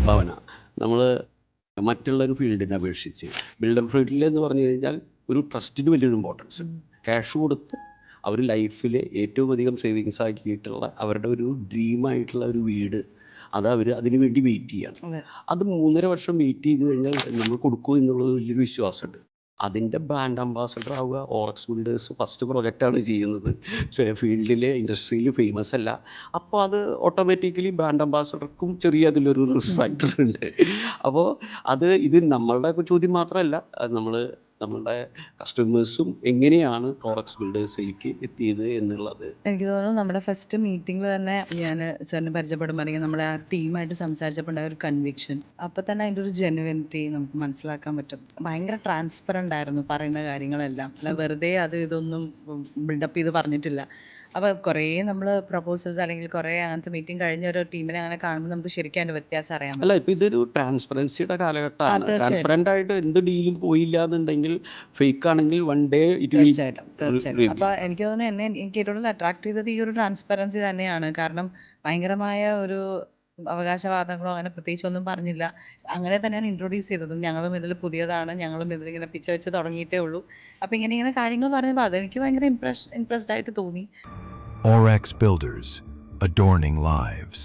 ഭവന നമ്മൾ മറ്റുള്ളൊരു ഫീൽഡിനെ അപേക്ഷിച്ച് ബിൽഡർ ഫീൽഡിൽ എന്ന് പറഞ്ഞു കഴിഞ്ഞാൽ ഒരു ട്രസ്റ്റിന് വലിയൊരു ഇമ്പോർട്ടൻസ്. ക്യാഷ് കൊടുത്ത് അവർ ലൈഫിൽ ഏറ്റവും അധികം സേവിങ്സ് ആക്കിയിട്ടുള്ള അവരുടെ ഒരു ഡ്രീമായിട്ടുള്ള ഒരു വീട് അത് അവർ അതിനു വേണ്ടി വെയിറ്റ് ചെയ്യാണ്. അത് 3.5 വർഷം വെയിറ്റ് ചെയ്ത് കഴിഞ്ഞാൽ നമ്മൾ കൊടുക്കും എന്നുള്ളത് വലിയൊരു വിശ്വാസമുണ്ട്. അതിൻ്റെ ബ്രാൻഡ് അംബാസഡർ ആവുക. ഓറക്സ് ബിൽഡേഴ്സ് ഫസ്റ്റ് പ്രൊജക്റ്റാണ് ചെയ്യുന്നത്. ഫീൽഡിൽ ഇൻഡസ്ട്രിയിൽ ഫേമസ് അല്ല. അപ്പോൾ അത് ഓട്ടോമാറ്റിക്കലി ബ്രാൻഡ് അംബാസഡർക്കും ചെറിയ അതിലൊരു റിസ്ക് ഫാക്ടർ ഉണ്ട്. അപ്പോൾ ഇത് നമ്മളുടെ ചോദ്യം മാത്രമല്ല, നമ്മൾ നമ്മളുടെ കസ്റ്റമേഴ്സും എങ്ങനെയാണ് ഓറക്സ് ബിൽഡേഴ്സിലേക്ക് എത്തിയത് എന്നുള്ളത്. എനിക്ക് തോന്നുന്നു നമ്മുടെ ഫസ്റ്റ് മീറ്റിംഗിൽ തന്നെ ഞാൻ സാറിനെ പരിചയപ്പെടുമ്പോൾ അല്ലെങ്കിൽ നമ്മുടെ ആ ടീമായിട്ട് സംസാരിച്ചപ്പോൾ ഉണ്ടായ ഒരു കൺവിക്ഷൻ, അപ്പോൾ തന്നെ അതിൻ്റെ ഒരു ജെനുവിനിറ്റി നമുക്ക് മനസ്സിലാക്കാൻ പറ്റും. ഭയങ്കര ട്രാൻസ്പെറൻ്റ് ആയിരുന്നു പറയുന്ന കാര്യങ്ങളെല്ലാം. അല്ല വെറുതെ അത് ഇതൊന്നും ബിൽഡപ്പ് ചെയ്ത് പറഞ്ഞിട്ടില്ല. അപ്പോൾ കുറേ നമ്മൾ പ്രപ്പോസൽസ് അല്ലെങ്കിൽ കുറേ അങ്ങനത്തെ മീറ്റിംഗ് കഴിഞ്ഞ ഒരു ടീമിനെ അങ്ങനെ കാണുമ്പോൾ നമുക്ക് ശരിക്കും അതിൻ്റെ വ്യത്യാസം അറിയാൻ പറ്റും. അല്ല, ഇപ്പം ഇതൊരു ട്രാൻസ്പെറൻസിയുടെ കാലഘട്ടമാണ്. തീർച്ചയായിട്ടും ട്രാൻസ്പെറൻ്റ് ആയിട്ട് എന്ത് ഡീലും പോയില്ല എന്നുണ്ടെങ്കിൽ ഫേക്ക് ആണെങ്കിൽ വൺ ഡേ ഇറ്റ് വിൽ തീർച്ചയായിട്ടും. അപ്പോൾ എനിക്ക് തോന്നുന്നു എനിക്ക് ഏറ്റവും കൂടുതൽ അട്രാക്ട് ചെയ്തത് ഈ ഒരു ട്രാൻസ്പെറൻസി തന്നെയാണ്. കാരണം ഭയങ്കരമായ ഒരു അവകാശവാദങ്ങളോ അങ്ങനെ പ്രത്യേകിച്ച് ഒന്നും പറഞ്ഞില്ല. അങ്ങനെ തന്നെയാണ് ഇൻട്രൊഡ്യൂസ് ചെയ്തത്. ഞങ്ങളും ഇതിൽ പുതിയതാണ്, ഞങ്ങളും ഇതിലിങ്ങനെ പിച്ച വെച്ച് തുടങ്ങിയിട്ടേ ഉള്ളൂ. അപ്പോൾ ഇങ്ങനെ കാര്യങ്ങൾ പറഞ്ഞപ്പോൾ അതെനിക്ക് ഭയങ്കര ഇംപ്രസ്ഡ് ആയിട്ട് തോന്നി. Orex Builders, adorning lives.